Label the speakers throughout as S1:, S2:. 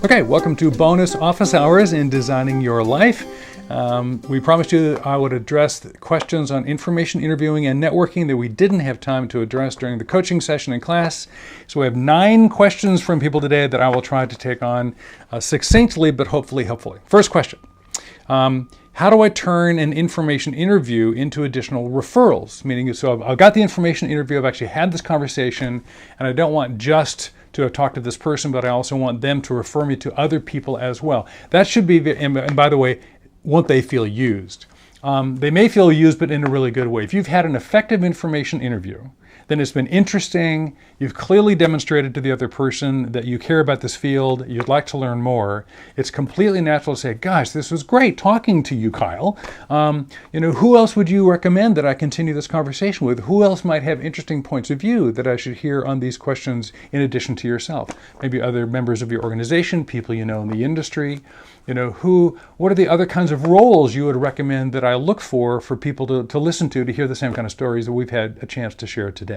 S1: Okay, welcome to bonus office hours in designing your life. We promised you that I would address questions on information interviewing and networking that we didn't have time to address during the coaching session in class. So we have 9 questions from people today that I will try to take on succinctly, but hopefully helpfully. First question. How do I turn an information interview into additional referrals? Meaning, so I've got the information interview, I've actually had this conversation, and I don't want just to have talked to this person, but I also want them to refer me to other people as well. That should be, and by the way, won't they feel used? They may feel used, but in a really good way. If you've had an effective information interview, then it's been interesting, you've clearly demonstrated to the other person that you care about this field, you'd like to learn more, it's completely natural to say, gosh, this was great talking to you, Kyle. Who else would you recommend that I continue this conversation with? Who else might have interesting points of view that I should hear on these questions in addition to yourself? Maybe other members of your organization, people you know in the industry. What are the other kinds of roles you would recommend that I look for people to listen to hear the same kind of stories that we've had a chance to share today?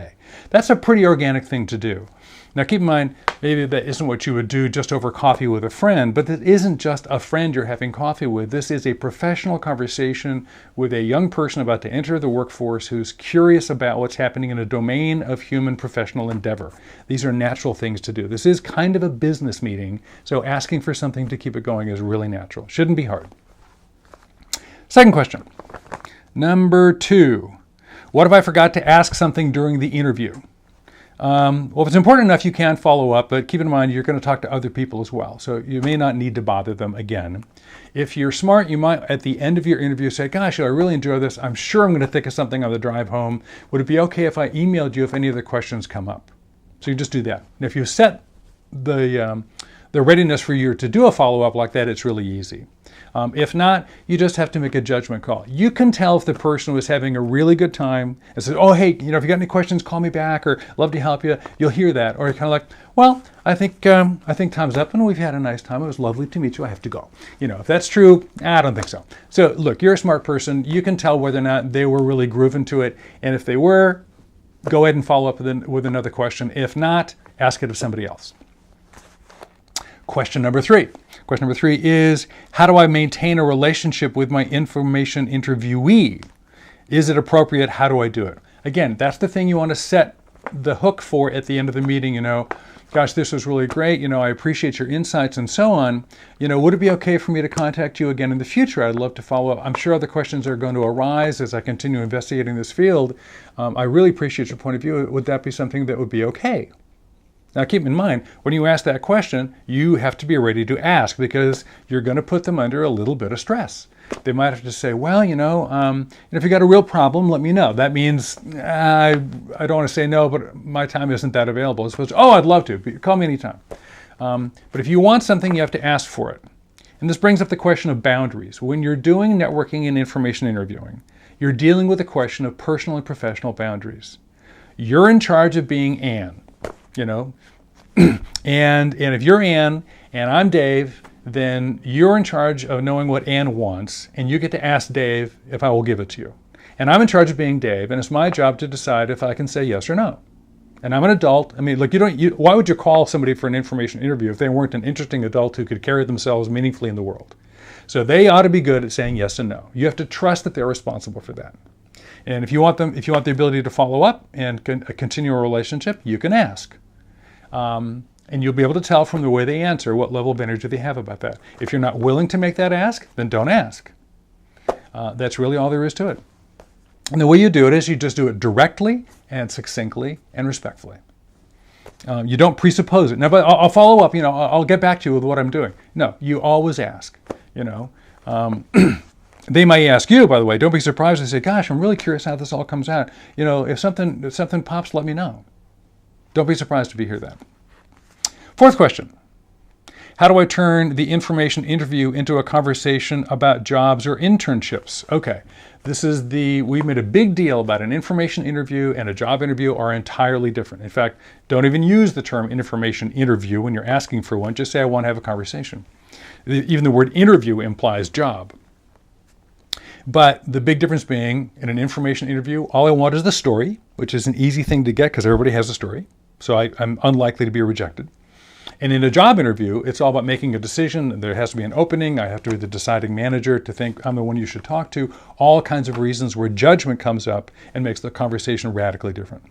S1: That's a pretty organic thing to do. Now keep in mind, maybe that isn't what you would do just over coffee with a friend, but this isn't just a friend you're having coffee with. This is a professional conversation with a young person about to enter the workforce who's curious about what's happening in a domain of human professional endeavor. These are natural things to do. This is kind of a business meeting, so asking for something to keep it going is really natural. Shouldn't be hard. Second question. Number 2. What if I forgot to ask something during the interview? Well, if it's important enough, you can follow up, but keep in mind you're going to talk to other people as well, so you may not need to bother them again. If you're smart, you might, at the end of your interview, say, gosh, I really enjoy this. I'm sure I'm going to think of something on the drive home. Would it be okay if I emailed you if any other questions come up? So you just do that. And if you set the readiness for you to do a follow-up like that, it's really easy. If not, you just have to make a judgment call. You can tell if the person was having a really good time and says, oh, hey, if you got any questions, call me back, or love to help you. You'll hear that. Or you're kind of like, well, I think time's up and we've had a nice time. It was lovely to meet you. I have to go. If that's true, I don't think so. So look, you're a smart person. You can tell whether or not they were really grooving to it. And if they were, go ahead and follow up with another question. If not, ask it of somebody else. Question number 3. Question number 3 is, how do I maintain a relationship with my information interviewee? Is it appropriate? How do I do it? Again, that's the thing you want to set the hook for at the end of the meeting. Gosh, this was really great. I appreciate your insights and so on. Would it be okay for me to contact you again in the future? I'd love to follow up. I'm sure other questions are going to arise as I continue investigating this field. I really appreciate your point of view. Would that be something that would be okay? Now keep in mind, when you ask that question, you have to be ready to ask because you're going to put them under a little bit of stress. They might have to say, well, if you got a real problem, let me know. That means I don't want to say no, but my time isn't that available. As opposed to, oh, I'd love to. Call me anytime. But if you want something, you have to ask for it. And this brings up the question of boundaries. When you're doing networking and information interviewing, you're dealing with the question of personal and professional boundaries. You're in charge of being Anne. And if you're Anne and I'm Dave, then you're in charge of knowing what Anne wants, and you get to ask Dave if I will give it to you. And I'm in charge of being Dave, and it's my job to decide if I can say yes or no. And I'm an adult. I mean, look, why would you call somebody for an information interview if they weren't an interesting adult who could carry themselves meaningfully in the world? So they ought to be good at saying yes and no. You have to trust that they're responsible for that. And if you want the ability to follow up and continue a relationship, you can ask. And you'll be able to tell from the way they answer what level of energy they have about that. If you're not willing to make that ask, then don't ask. That's really all there is to it. And the way you do it is you just do it directly and succinctly and respectfully. You don't presuppose it. Now, but I'll follow up, I'll get back to you with what I'm doing. No, you always ask, They may ask you, by the way, don't be surprised. They say, gosh, I'm really curious how this all comes out. If something pops, let me know. Don't be surprised if you hear that. Fourth question. How do I turn the information interview into a conversation about jobs or internships? Okay, we made a big deal about an information interview and a job interview are entirely different. In fact, don't even use the term information interview when you're asking for one. Just say, I want to have a conversation. Even the word interview implies job. But the big difference being, in an information interview, all I want is the story, which is an easy thing to get because everybody has a story. so I'm unlikely to be rejected. And in a job interview, it's all about making a decision. There has to be an opening. I have to be the deciding manager to think I'm the one you should talk to. All kinds of reasons where judgment comes up and makes the conversation radically different.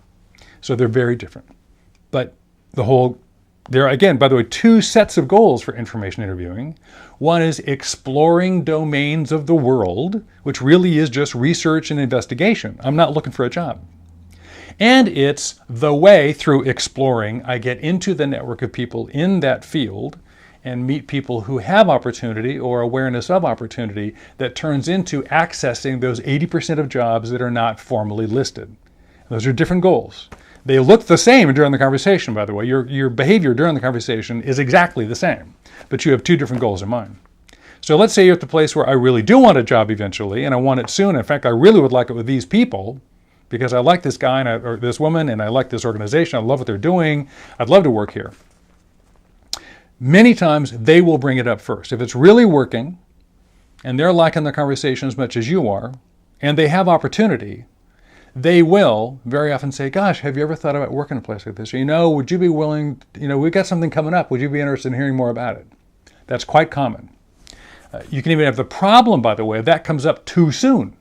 S1: So they're very different. But there are, again, by the way, two sets of goals for information interviewing. One is exploring domains of the world, which really is just research and investigation. I'm not looking for a job. And it's the way, through exploring, I get into the network of people in that field and meet people who have opportunity or awareness of opportunity that turns into accessing those 80% of jobs that are not formally listed. Those are different goals. They look the same during the conversation, by the way. Your behavior during the conversation is exactly the same, but you have two different goals in mind. So let's say you're at the place where I really do want a job eventually, and I want it soon. In fact, I really would like it with these people, because I like this guy or this woman, and I like this organization. I love what they're doing. I'd love to work here. Many times they will bring it up first. If it's really working and they're liking the conversation as much as you are, and they have opportunity, they will very often say, gosh, have you ever thought about working in a place like this? Or, would you be willing, we've got something coming up. Would you be interested in hearing more about it? That's quite common. You can even have the problem, by the way, if that comes up too soon.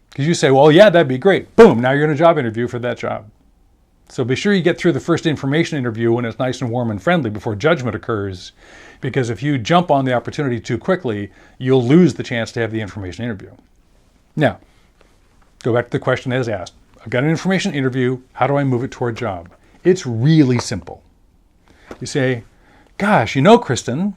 S1: Because you say, well, yeah, that'd be great. Boom, now you're in a job interview for that job. So be sure you get through the first information interview when it's nice and warm and friendly before judgment occurs. Because if you jump on the opportunity too quickly, you'll lose the chance to have the information interview. Now, go back to the question as asked. I've got an information interview. How do I move it toward a job? It's really simple. You say, gosh, Kristen,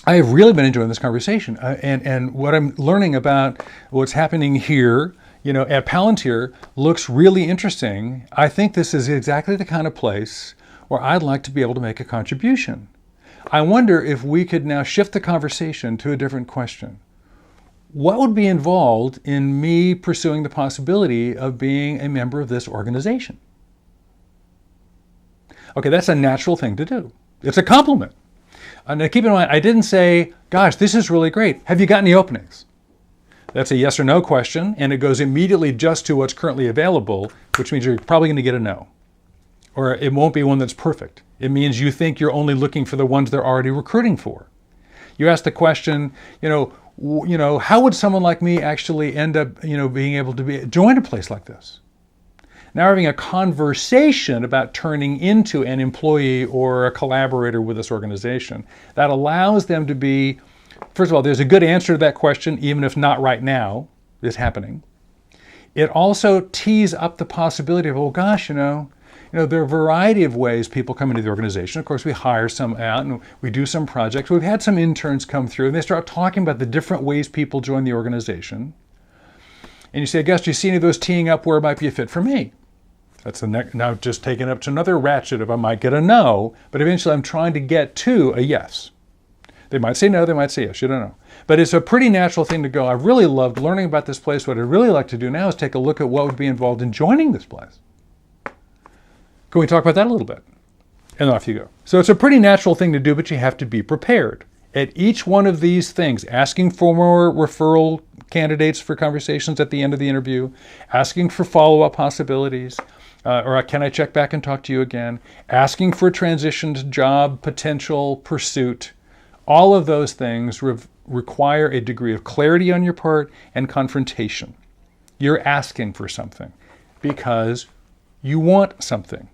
S1: I have really been enjoying this conversation, and what I'm learning about what's happening here, at Palantir looks really interesting. I think this is exactly the kind of place where I'd like to be able to make a contribution. I wonder if we could now shift the conversation to a different question. What would be involved in me pursuing the possibility of being a member of this organization? Okay, that's a natural thing to do. It's a compliment. Now keep in mind, I didn't say, gosh, this is really great. Have you got any openings? That's a yes or no question, and it goes immediately just to what's currently available, which means you're probably going to get a no. Or it won't be one that's perfect. It means you think you're only looking for the ones they're already recruiting for. You ask the question, how would someone like me actually end up, being able to join a place like this? Now having a conversation about turning into an employee or a collaborator with this organization, that allows them to be, first of all, there's a good answer to that question, even if not right now, is happening. It also tees up the possibility of, oh gosh, there are a variety of ways people come into the organization. Of course, we hire some out and we do some projects. We've had some interns come through and they start talking about the different ways people join the organization. And you say, I guess, do you see any of those teeing up where it might be a fit for me? That's now just taken up to another ratchet of I might get a no, but eventually I'm trying to get to a yes. They might say no, they might say yes, you don't know. But it's a pretty natural thing to go, I've really loved learning about this place. What I'd really like to do now is take a look at what would be involved in joining this place. Can we talk about that a little bit? And off you go. So it's a pretty natural thing to do, but you have to be prepared. At each one of these things, asking for more referral candidates for conversations at the end of the interview, asking for follow-up possibilities, or can I check back and talk to you again, asking for transition to job potential pursuit, all of those things require a degree of clarity on your part and confrontation. You're asking for something because you want something.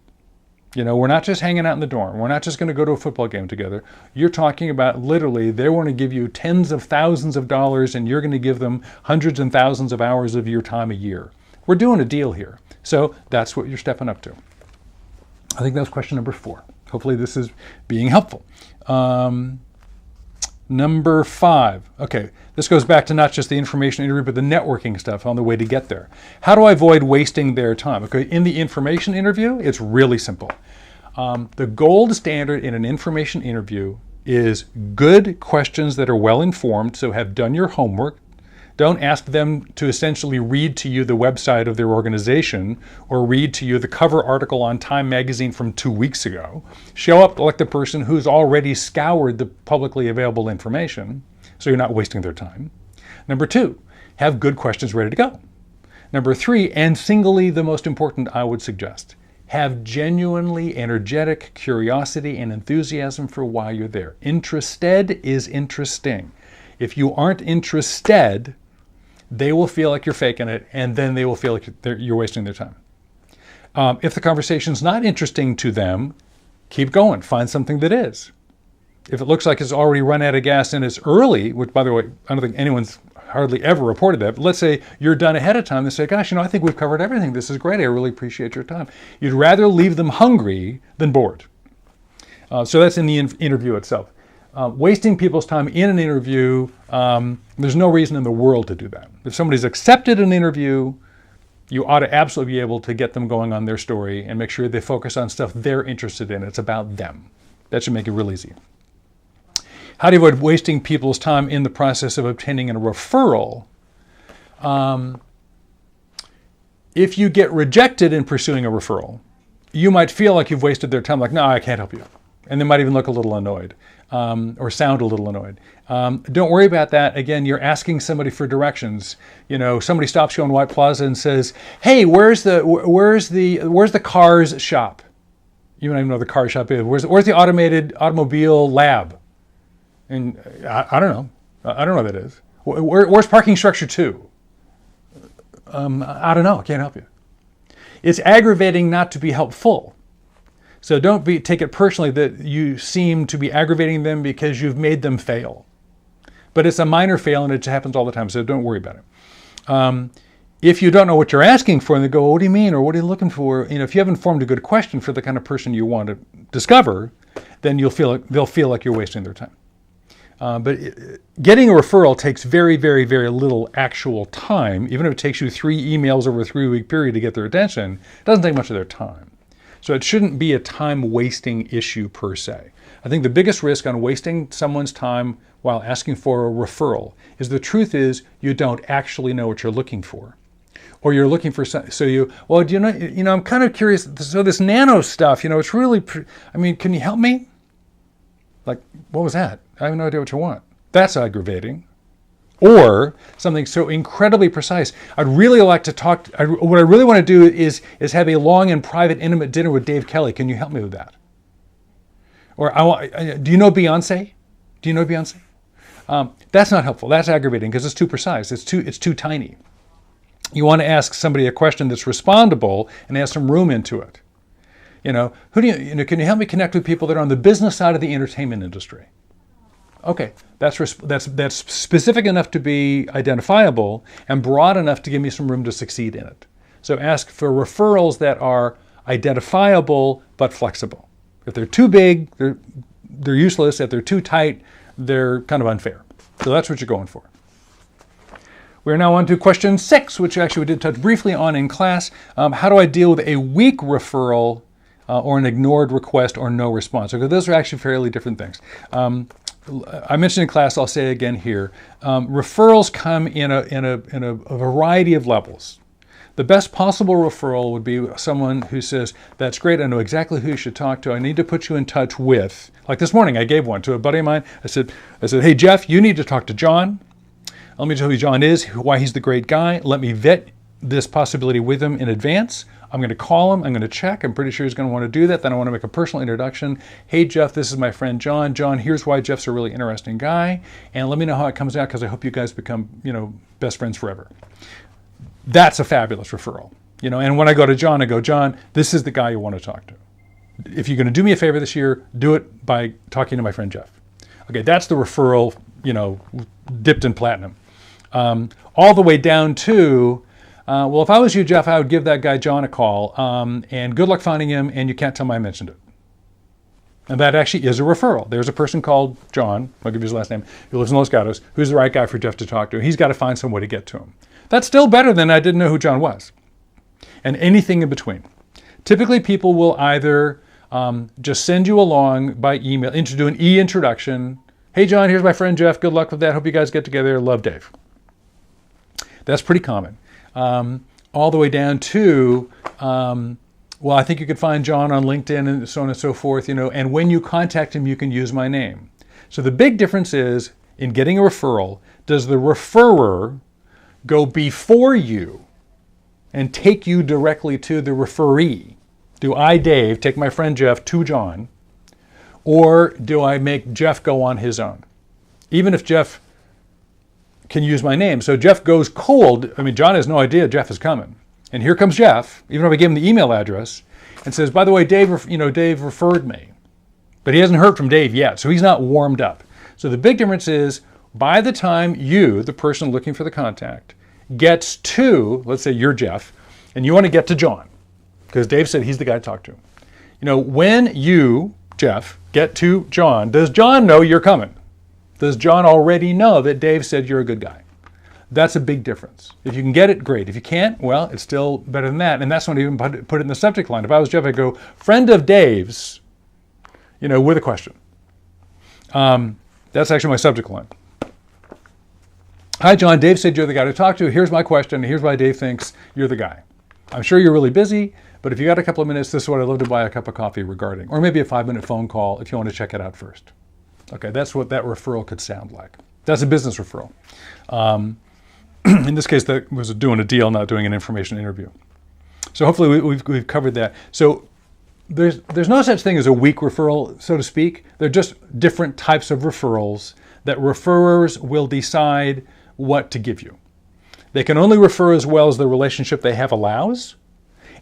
S1: We're not just hanging out in the dorm. We're not just going to go to a football game together. You're talking about literally they want to give you tens of thousands of dollars and you're going to give them hundreds and thousands of hours of your time a year. We're doing a deal here. So that's what you're stepping up to. I think that was question number 4. Hopefully this is being helpful. Number 5. Okay, this goes back to not just the information interview, but the networking stuff on the way to get there. How do I avoid wasting their time? Okay, in the information interview, it's really simple. The gold standard in an information interview is good questions that are well informed, so have done your homework. Don't ask them to essentially read to you the website of their organization or read to you the cover article on Time magazine from 2 weeks ago. Show up like the person who's already scoured the publicly available information, so you're not wasting their time. Number 2, have good questions ready to go. Number 3, and singly the most important, I would suggest, Have genuinely energetic curiosity and enthusiasm for why you're there. Interested is interesting. If you aren't interested, they will feel like you're faking it, and then they will feel like you're wasting their time. If the conversation's not interesting to them, keep going. Find something that is. If it looks like it's already run out of gas and it's early, which, by the way, I don't think anyone's hardly ever reported that, but let's say you're done ahead of time, they say, gosh, I think we've covered everything. This is great. I really appreciate your time. You'd rather leave them hungry than bored. So that's in the interview itself. Wasting people's time in an interview, there's no reason in the world to do that. If somebody's accepted an interview, you ought to absolutely be able to get them going on their story and make sure they focus on stuff they're interested in. It's about them. That should make it real easy. How do you avoid wasting people's time in the process of obtaining a referral? If you get rejected in pursuing a referral, you might feel like you've wasted their time, like, no, I can't help you. And they might even look a little annoyed or sound a little annoyed. Don't worry about that. Again, you're asking somebody for directions. Somebody stops you on White Plaza and says, hey, where's the cars shop? You don't even know what the car shop is. Where's the automobile lab? And I don't know. I don't know what that is. Where's parking structure 2? I don't know. I can't help you. It's aggravating not to be helpful. So don't take it personally that you seem to be aggravating them because you've made them fail. But it's a minor fail and it happens all the time, so don't worry about it. If you don't know what you're asking for and they go, what do you mean, or what are you looking for? If you haven't formed a good question for the kind of person you want to discover, then they'll feel like you're wasting their time. But getting a referral takes very, very, very little actual time. Even if it takes you 3 emails over a 3-week period to get their attention, it doesn't take much of their time. So it shouldn't be a time-wasting issue per se. I think the biggest risk on wasting someone's time while asking for a referral is the truth is you don't actually know what you're looking for. Or you're looking for I'm kind of curious, so this nano stuff, it's really, can you help me? Like, what was that? I have no idea what you want. That's aggravating. Or something so incredibly precise. I'd really like to talk. What I really want to do is have a long and private, intimate dinner with Dave Kelly. Can you help me with that? Or do you know Beyonce? Do you know Beyonce? That's not helpful. That's aggravating because it's too precise. It's too tiny. You want to ask somebody a question that's respondable and have some room into it. Can you help me connect with people that are on the business side of the entertainment industry? Okay, that's specific enough to be identifiable and broad enough to give me some room to succeed in it. So ask for referrals that are identifiable but flexible. If they're too big, they're useless. If they're too tight, they're kind of unfair. So that's what you're going for. We're now on to question 6, which actually we did touch briefly on in class. How do I deal with a weak referral or an ignored request or no response? Okay, those are actually fairly different things. I mentioned in class, I'll say again here, referrals come in a variety of levels. The best possible referral would be someone who says, that's great, I know exactly who you should talk to, I need to put you in touch with, like this morning I gave one to a buddy of mine. I said, hey Jeff, you need to talk to John. Let me tell you who John is, why he's the great guy. Let me vet this possibility with him in advance. I'm going to call him. I'm going to check. I'm pretty sure he's going to want to do that. Then I want to make a personal introduction. Hey, Jeff, this is my friend John. John, here's why Jeff's a really interesting guy. And let me know how it comes out because I hope you guys become, best friends forever. That's a fabulous referral. And when I go to John, I go, John, this is the guy you want to talk to. If you're going to do me a favor this year, do it by talking to my friend Jeff. Okay, that's the referral, dipped in platinum. All the way down to, if I was you, Jeff, I would give that guy John a call, and good luck finding him, and you can't tell him I mentioned it. And that actually is a referral. There's a person called John, I'll give you his last name, who lives in Los Gatos, who's the right guy for Jeff to talk to. He's got to find some way to get to him. That's still better than I didn't know who John was. And anything in between. Typically, people will either just send you along by email, do an e-introduction. Hey, John, here's my friend Jeff. Good luck with that. Hope you guys get together. Love, Dave. That's pretty common. All the way down to, I think you could find John on LinkedIn and so on and so forth, and when you contact him, you can use my name. So the big difference is, in getting a referral, does the referrer go before you and take you directly to the referee? Do I, Dave, take my friend Jeff to John, or do I make Jeff go on his own? Even if Jeff can use my name. So Jeff goes cold. I mean, John has no idea Jeff is coming. And here comes Jeff, even if I give him the email address, and says, by the way, Dave referred me. But he hasn't heard from Dave yet, so he's not warmed up. So the big difference is, by the time you, the person looking for the contact, gets to, let's say you're Jeff, and you want to get to John, because Dave said he's the guy to talk to. When you, Jeff, get to John, does John know you're coming? Does John already know that Dave said you're a good guy? That's a big difference. If you can get it, great. If you can't, well, it's still better than that. And that's when I even put it in the subject line. If I was Jeff, I'd go, friend of Dave's, with a question. That's actually my subject line. Hi, John. Dave said you're the guy to talk to. Here's my question. Here's why Dave thinks you're the guy. I'm sure you're really busy, but if you got a couple of minutes, this is what I'd love to buy a cup of coffee regarding. Or maybe a 5-minute phone call if you want to check it out first. Okay, that's what that referral could sound like. That's a business referral. In this case, that was doing a deal, not doing an information interview. So hopefully we've covered that. So there's no such thing as a weak referral, so to speak. They're just different types of referrals that referrers will decide what to give you. They can only refer as well as the relationship they have allows,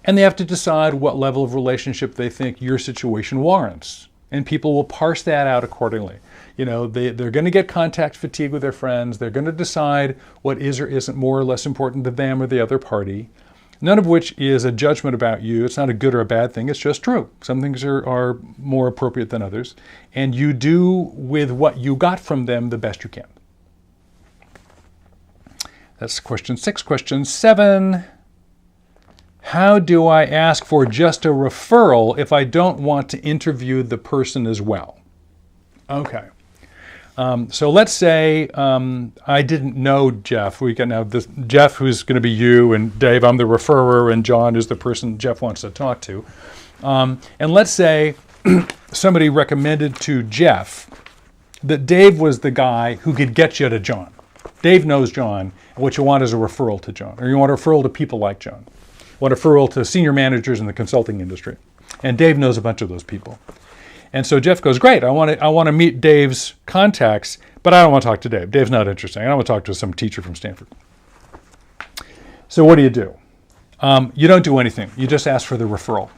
S1: and they have to decide what level of relationship they think your situation warrants. And people will parse that out accordingly. They're going to get contact fatigue with their friends. They're going to decide what is or isn't more or less important to them or the other party, none of which is a judgment about you. It's not a good or a bad thing. It's just true. Some things are more appropriate than others. And you do with what you got from them the best you can. That's question 6. Question 7. How do I ask for just a referral if I don't want to interview the person as well? Okay. So let's say I didn't know Jeff. We can have this Jeff, who's going to be you, and Dave, I'm the referrer, and John is the person Jeff wants to talk to. And let's say somebody recommended to Jeff that Dave was the guy who could get you to John. Dave knows John, and what you want is a referral to John, or you want a referral to people like John. You want a referral to senior managers in the consulting industry. And Dave knows a bunch of those people. And so Jeff goes, great, I want to meet Dave's contacts, but I don't want to talk to Dave. Dave's not interesting. I don't want to talk to some teacher from Stanford. So what do? You don't do anything. You just ask for the referral.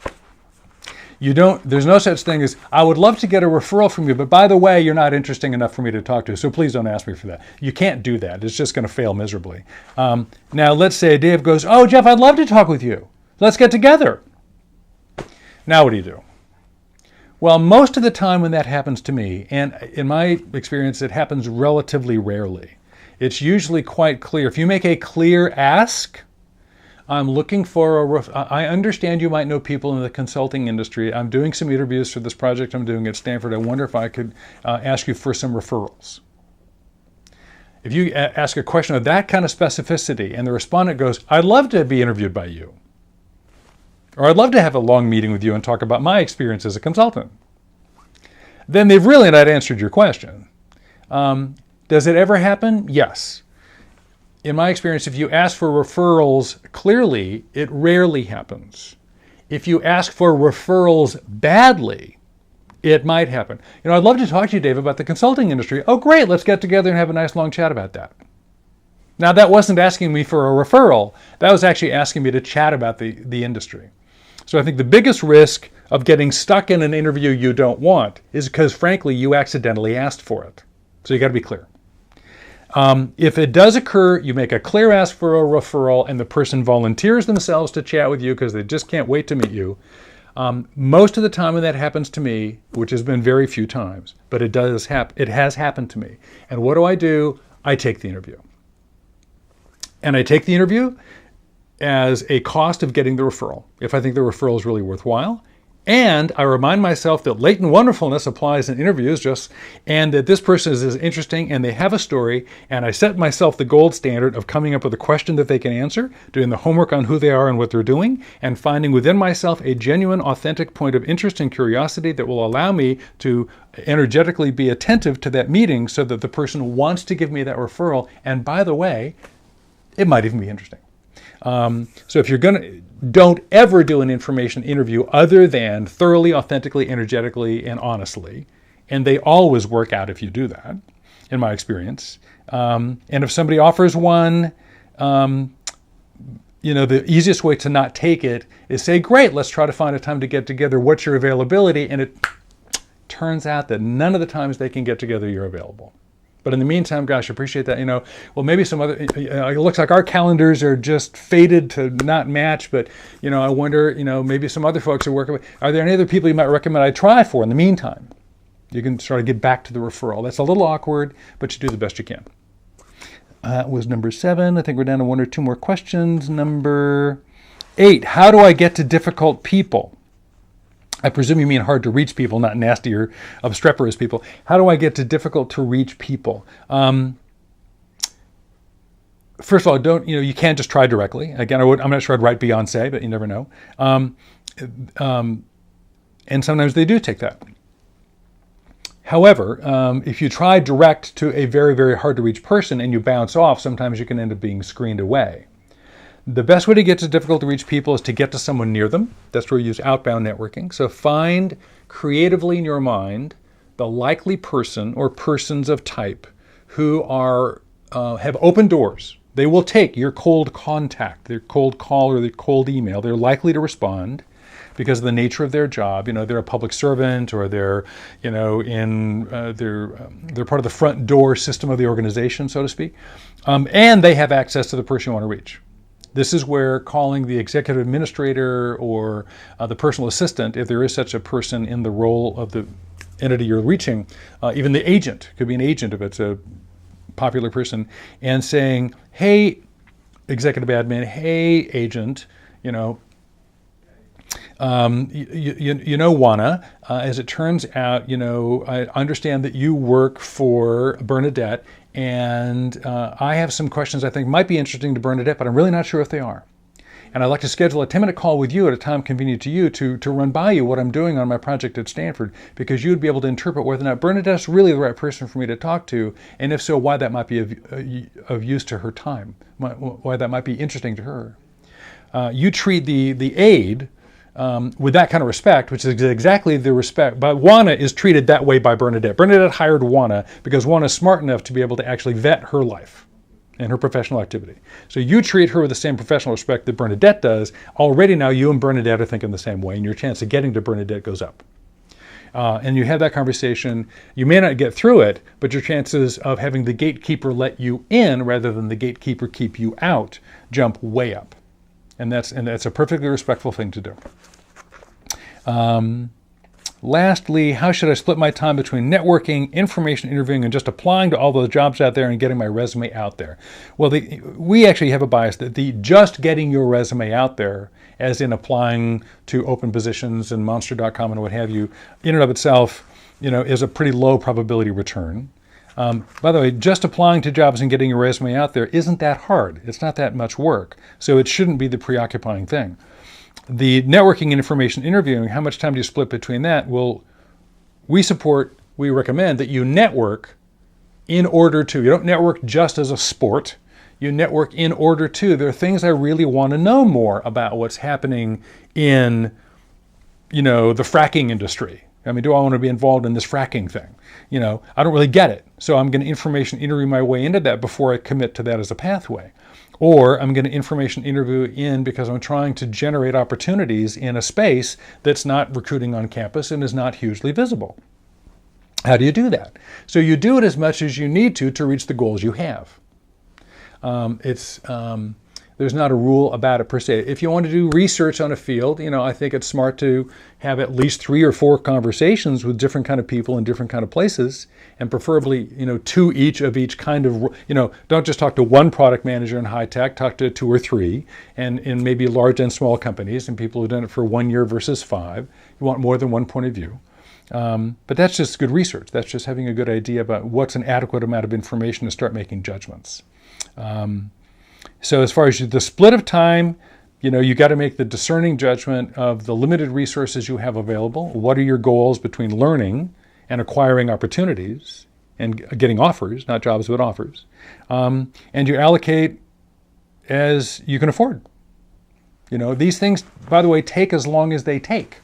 S1: There's no such thing as, I would love to get a referral from you, but by the way, you're not interesting enough for me to talk to, so please don't ask me for that. You can't do that. It's just going to fail miserably. Now, let's say Dave goes, oh, Jeff, I'd love to talk with you. Let's get together. Now what do? Well, most of the time when that happens to me, and in my experience, it happens relatively rarely. It's usually quite clear. If you make a clear ask, I'm looking for I understand you might know people in the consulting industry. I'm doing some interviews for this project I'm doing at Stanford. I wonder if I could ask you for some referrals. If you ask a question of that kind of specificity and the respondent goes, I'd love to be interviewed by you, or I'd love to have a long meeting with you and talk about my experience as a consultant, then they've really not answered your question. Does it ever happen? Yes. In my experience, if you ask for referrals clearly, it rarely happens. If you ask for referrals badly, it might happen. I'd love to talk to you, Dave, about the consulting industry. Oh, great, let's get together and have a nice long chat about that. Now, that wasn't asking me for a referral. That was actually asking me to chat about the industry. So I think the biggest risk of getting stuck in an interview you don't want is because, frankly, you accidentally asked for it. So you got to be clear. If it does occur, you make a clear ask for a referral and the person volunteers themselves to chat with you because they just can't wait to meet you. Most of the time when that happens to me, which has been very few times, but it has happened to me. And what do? I take the interview. And I take the interview as a cost of getting the referral, if I think the referral is really worthwhile. And I remind myself that latent wonderfulness applies in interviews, and that this person is interesting and they have a story, and I set myself the gold standard of coming up with a question that they can answer, doing the homework on who they are and what they're doing, and finding within myself a genuine, authentic point of interest and curiosity that will allow me to energetically be attentive to that meeting so that the person wants to give me that referral. And by the way, it might even be interesting. So if you're don't ever do an information interview other than thoroughly, authentically, energetically, and honestly. And they always work out if you do that, in my experience. And if somebody offers one, the easiest way to not take it is say, great, let's try to find a time to get together. What's your availability? And it turns out that none of the times they can get together, you're available. But in the meantime, gosh, I appreciate that. Well, maybe some other, it looks like our calendars are just fated to not match, but, I wonder, maybe some other folks are working with, are there any other people you might recommend I try for in the meantime? You can sort of get back to the referral. That's a little awkward, but you do the best you can. Was number 7. I think we're down to 1 or 2 more questions. Number 8, how do I get to difficult people? I presume you mean hard to reach people, not nasty or obstreperous people. How do I get to difficult to reach people? First of all, you can't just try directly. Again, I'm not sure I'd write Beyonce, but you never know. And sometimes they do take that. However, if you try direct to a very, very hard to reach person and you bounce off, sometimes you can end up being screened away. The best way to get to difficult to reach people is to get to someone near them. That's where we use outbound networking. So find creatively in your mind the likely person or persons of type who have open doors. They will take your cold contact, their cold call or their cold email. They're likely to respond because of the nature of their job. They're a public servant, or they're they're part of the front door system of the organization, so to speak, and they have access to the person you want to reach. This is where calling the executive administrator or the personal assistant, if there is such a person in the role of the entity you're reaching, even the agent, could be an agent if it's a popular person, and saying, hey, executive admin, hey, agent, Juana, as it turns out, I understand that you work for Bernadette, and I have some questions I think might be interesting to Bernadette, but I'm really not sure if they are. And I'd like to schedule a 10-minute call with you at a time convenient to you to run by you what I'm doing on my project at Stanford, because you'd be able to interpret whether or not Bernadette's really the right person for me to talk to, and if so, why that might be of use to her time, why that might be interesting to her. You treat the aide with that kind of respect, which is exactly the respect. But Juana is treated that way by Bernadette. Bernadette hired Juana because Juana is smart enough to be able to actually vet her life and her professional activity. So you treat her with the same professional respect that Bernadette does. Already now you and Bernadette are thinking the same way, and your chance of getting to Bernadette goes up. And you have that conversation. You may not get through it, but your chances of having the gatekeeper let you in rather than the gatekeeper keep you out jump way up. And that's a perfectly respectful thing to do. Lastly, how should I split my time between networking, information interviewing, and just applying to all those jobs out there and getting my resume out there? Well, we actually have a bias that the just getting your resume out there, as in applying to open positions and monster.com and what have you, in and of itself, is a pretty low probability return. By the way, just applying to jobs and getting your resume out there isn't that hard. It's not that much work. So it shouldn't be the preoccupying thing. The networking and information interviewing, how much time do you split between that? Well, we recommend that you network in order to, you don't network just as a sport. You network in order to, there are things I really want to know more about what's happening in, the fracking industry. I mean, do I want to be involved in this fracking thing? I don't really get it. So I'm going to information interview my way into that before I commit to that as a pathway. Or I'm going to information interview in because I'm trying to generate opportunities in a space that's not recruiting on campus and is not hugely visible. How do you do that? So you do it as much as you need to reach the goals you have. There's not a rule about it per se. If you want to do research on a field, I think it's smart to have at least 3 or 4 conversations with different kind of people in different kind of places, and preferably, 2 each of each kind of, don't just talk to one product manager in high tech, talk to 2 or 3, and in maybe large and small companies and people who've done it for 1 year versus 5. You want more than one point of view. But that's just good research. That's just having a good idea about what's an adequate amount of information to start making judgments. So as far as the split of time, you got to make the discerning judgment of the limited resources you have available. What are your goals between learning and acquiring opportunities and getting offers, not jobs, but offers? And you allocate as you can afford. These things, by the way, take as long as they take.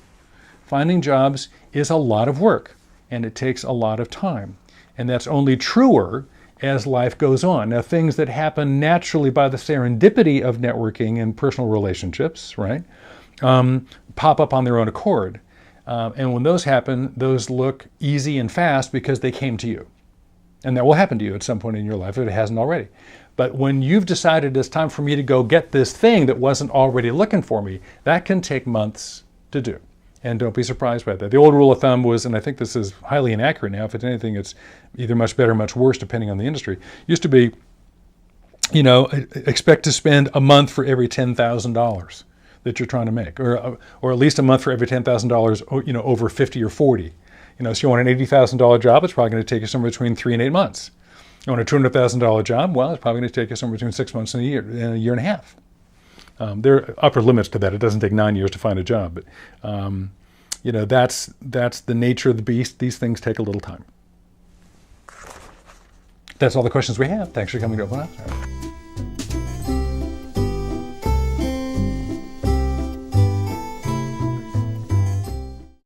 S1: Finding jobs is a lot of work, and it takes a lot of time. And that's only truer as life goes on. Now, things that happen naturally by the serendipity of networking and personal relationships, right, pop up on their own accord. And when those happen, those look easy and fast because they came to you. And that will happen to you at some point in your life if it hasn't already. But when you've decided it's time for me to go get this thing that wasn't already looking for me, that can take months to do. And don't be surprised by that. The old rule of thumb was, and I think this is highly inaccurate now, if it's anything, it's either much better or much worse depending on the industry, used to be, expect to spend a month for every $10,000 that you're trying to make, or at least a month for every $10,000, over 50 or 40. So you want an $80,000 job, it's probably going to take you somewhere between 3 and 8 months. You want a $200,000 job, well, it's probably going to take you somewhere between 6 months and a year and a half. There are upper limits to that. It doesn't take 9 years to find a job, but that's the nature of the beast. These things take a little time. That's all the questions we have. Thanks for coming to Open Up.